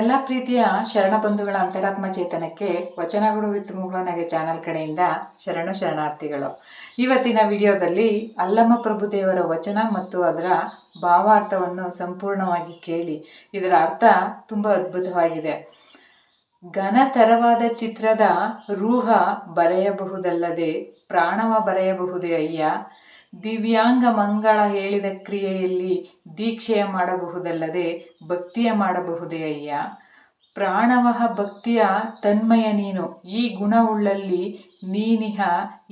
ನನ್ನೆಲ್ಲ ಪ್ರೀತಿಯ ಶರಣ ಬಂಧುಗಳ ಅಂತರಾತ್ಮ ಚೇತನಕ್ಕೆ ವಚನಗಳು ವಿತ್ ಮುಗುಳನಗೆ ಚಾನಲ್ ಕಡೆಯಿಂದ ಶರಣಾರ್ಥಿಗಳು. ಇವತ್ತಿನ ವಿಡಿಯೋದಲ್ಲಿ ಅಲ್ಲಮ ಪ್ರಭುದೇವರ ವಚನ ಮತ್ತು ಅದರ ಭಾವಾರ್ಥವನ್ನು ಸಂಪೂರ್ಣವಾಗಿ ಕೇಳಿ. ಇದರ ಅರ್ಥ ತುಂಬ ಅದ್ಭುತವಾಗಿದೆ. ಘನತರವಾದ ಚಿತ್ರದ ರೂಹ ಬರೆಯಬಹುದಲ್ಲದೆ ಪ್ರಾಣವ ಬರೆಯಬಹುದೇ ಅಯ್ಯ. ದಿವ್ಯಾಂಗ ಮಂಗಳ ಹೇಳಿದ ಕ್ರಿಯೆಯಲ್ಲಿ ದೀಕ್ಷೆಯ ಮಾಡಬಹುದಲ್ಲದೆ ಭಕ್ತಿಯ ಮಾಡಬಹುದೇ ಅಯ್ಯ. ಪ್ರಾಣವಹ ಭಕ್ತಿಯ ತನ್ಮಯ ನೀನು, ಈ ಗುಣವುಳ್ಳಲ್ಲಿ ನೀನಿಹ,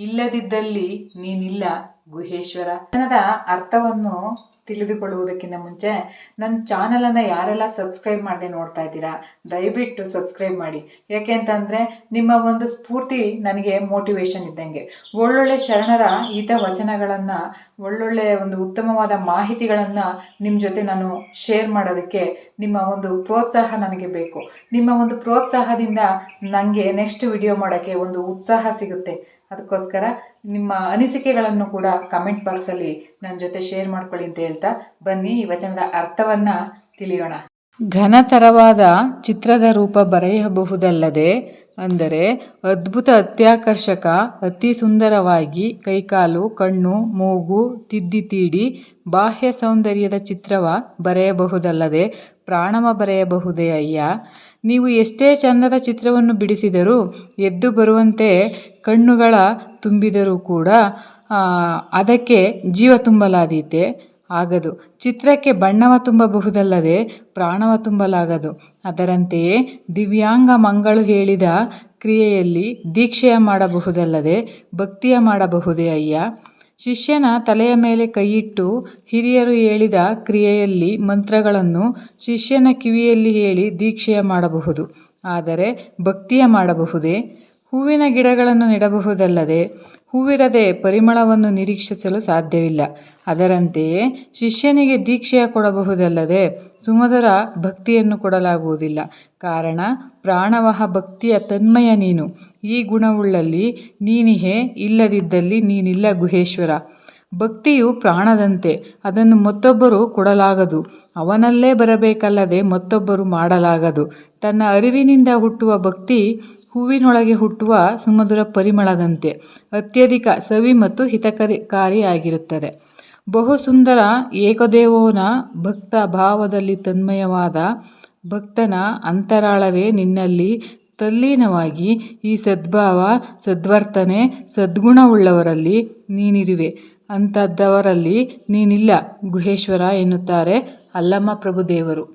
ಇಲ್ಲದಿದ್ದಲ್ಲಿ ನೀನಿಲ್ಲ ಗುಹೇಶ್ವರ. ವಚನದ ಅರ್ಥವನ್ನು ತಿಳಿದುಕೊಳ್ಳುವುದಕ್ಕಿಂತ ಮುಂಚೆ ನನ್ನ ಚಾನಲನ್ನು ಯಾರೆಲ್ಲ ಸಬ್ಸ್ಕ್ರೈಬ್ ಮಾಡದೆ ನೋಡ್ತಾ ಇದ್ದೀರಾ, ದಯವಿಟ್ಟು ಸಬ್ಸ್ಕ್ರೈಬ್ ಮಾಡಿ. ಯಾಕೆ ಅಂತಂದರೆ ನಿಮ್ಮ ಒಂದು ಸ್ಫೂರ್ತಿ ನನಗೆ ಮೋಟಿವೇಶನ್ ಇದ್ದಂಗೆ. ಒಳ್ಳೊಳ್ಳೆ ಶರಣರ ಹಿತ ವಚನಗಳನ್ನು, ಒಳ್ಳೊಳ್ಳೆ ಒಂದು ಉತ್ತಮವಾದ ಮಾಹಿತಿಗಳನ್ನು ನಿಮ್ಮ ಜೊತೆ ನಾನು ಶೇರ್ ಮಾಡೋದಕ್ಕೆ ನಿಮ್ಮ ಒಂದು ಪ್ರೋತ್ಸಾಹ ನನಗೆ ಬೇಕು. ನಿಮ್ಮ ಒಂದು ಪ್ರೋತ್ಸಾಹದಿಂದ ನನಗೆ ನೆಕ್ಸ್ಟ್ ವಿಡಿಯೋ ಮಾಡೋಕ್ಕೆ ಒಂದು ಉತ್ಸಾಹ ಸಿಗುತ್ತೆ. ಅದಕ್ಕೋಸ್ಕರ ನಿಮ್ಮ ಅನಿಸಿಕೆಗಳನ್ನು ಕೂಡ ಕಮೆಂಟ್ ಬಾಕ್ಸಲ್ಲಿ ನನ್ನ ಜೊತೆ ಶೇರ್ ಮಾಡ್ಕೊಳ್ಳಿ ಅಂತ ಹೇಳ್ತಾ, ಬನ್ನಿ ಈ ವಚನದ ಅರ್ಥವನ್ನು ತಿಳಿಯೋಣ. ಘನತರವಾದ ಚಿತ್ರದ ರೂಪ ಬರೆಯಬಹುದಲ್ಲದೆ ಅಂದರೆ ಅದ್ಭುತ, ಅತ್ಯಾಕರ್ಷಕ, ಅತಿ ಸುಂದರವಾಗಿ ಕೈಕಾಲು, ಕಣ್ಣು, ಮೂಗು ತಿದ್ದಿ ಬಾಹ್ಯ ಸೌಂದರ್ಯದ ಚಿತ್ರವ ಬರೆಯಬಹುದಲ್ಲದೆ ಪ್ರಾಣವ ಬರೆಯಬಹುದೇ ಅಯ್ಯ. ನೀವು ಎಷ್ಟೇ ಚಂದದ ಚಿತ್ರವನ್ನು ಬಿಡಿಸಿದರೂ, ಎದ್ದು ಬರುವಂತೆ ಕಣ್ಣುಗಳ ತುಂಬಿದರೂ ಕೂಡ ಅದಕ್ಕೆ ಜೀವ ತುಂಬಲಾದೀತೆ ಆಗದು. ಚಿತ್ರಕ್ಕೆ ಬಣ್ಣವ ತುಂಬಬಹುದಲ್ಲದೆ ಪ್ರಾಣವ ತುಂಬಲಾಗದು. ಅದರಂತೆಯೇ ದಿವ್ಯಾಂಗ ಮಂಗಳು ಹೇಳಿದ ಕ್ರಿಯೆಯಲ್ಲಿ ದೀಕ್ಷೆಯ ಮಾಡಬಹುದಲ್ಲದೆ ಭಕ್ತಿಯ ಮಾಡಬಹುದೇ ಅಯ್ಯ. ಶಿಷ್ಯನ ತಲೆಯ ಮೇಲೆ ಕೈಯಿಟ್ಟು ಹಿರಿಯರು ಹೇಳಿದ ಕ್ರಿಯೆಯಲ್ಲಿ ಮಂತ್ರಗಳನ್ನು ಶಿಷ್ಯನ ಕಿವಿಯಲ್ಲಿ ಹೇಳಿ ದೀಕ್ಷೆಯ ಮಾಡಬಹುದು, ಆದರೆ ಭಕ್ತಿಯ ಮಾಡಬಹುದೇ? ಹೂವಿನ ಗಿಡಗಳನ್ನು ನೆಡಬಹುದಲ್ಲದೆ ಹೂವಿರದೆ ಪರಿಮಳವನ್ನು ನಿರೀಕ್ಷಿಸಲು ಸಾಧ್ಯವಿಲ್ಲ. ಅದರಂತೆಯೇ ಶಿಷ್ಯನಿಗೆ ದೀಕ್ಷೆಯ ಕೊಡಬಹುದಲ್ಲದೆ ಸುಮಧುರ ಭಕ್ತಿಯನ್ನು ಕೊಡಲಾಗುವುದಿಲ್ಲ. ಕಾರಣ ಪ್ರಾಣವಹ ಭಕ್ತಿಯ ತನ್ಮಯ ನೀನು, ಈ ಗುಣವುಳ್ಳಲ್ಲಿ ನೀನಿಹೆ, ಇಲ್ಲದಿದ್ದಲ್ಲಿ ನೀನಿಲ್ಲ ಗುಹೇಶ್ವರ. ಭಕ್ತಿಯು ಪ್ರಾಣದಂತೆ, ಅದನ್ನು ಮತ್ತೊಬ್ಬರು ಕೊಡಲಾಗದು. ಅವನಲ್ಲೇ ಬರಬೇಕಲ್ಲದೆ ಮತ್ತೊಬ್ಬರು ಮಾಡಲಾಗದು. ತನ್ನ ಅರಿವಿನಿಂದ ಹುಟ್ಟುವ ಭಕ್ತಿ ಹೂವಿನೊಳಗೆ ಹುಟ್ಟುವ ಸುಮಧುರ ಪರಿಮಳದಂತೆ ಅತ್ಯಧಿಕ ಸವಿ ಮತ್ತು ಹಿತಕಾರಿಯಾಗಿರುತ್ತದೆ. ಬಹು ಸುಂದರ ಏಕದೇವೋನ ಭಕ್ತ ಭಾವದಲ್ಲಿ ತನ್ಮಯವಾದ ಭಕ್ತನ ಅಂತರಾಳವೇ ನಿನ್ನಲ್ಲಿ ತಲ್ಲೀನವಾಗಿ ಈ ಸದ್ಭಾವ, ಸದ್ವರ್ತನೆ, ಸದ್ಗುಣವುಳ್ಳವರಲ್ಲಿ ನೀನಿರುವೆ. ಅಂಥದ್ದವರಲ್ಲಿ ನೀನಿಲ್ಲ ಗುಹೇಶ್ವರ ಎನ್ನುತ್ತಾರೆ ಅಲ್ಲಮ ಪ್ರಭುದೇವರು.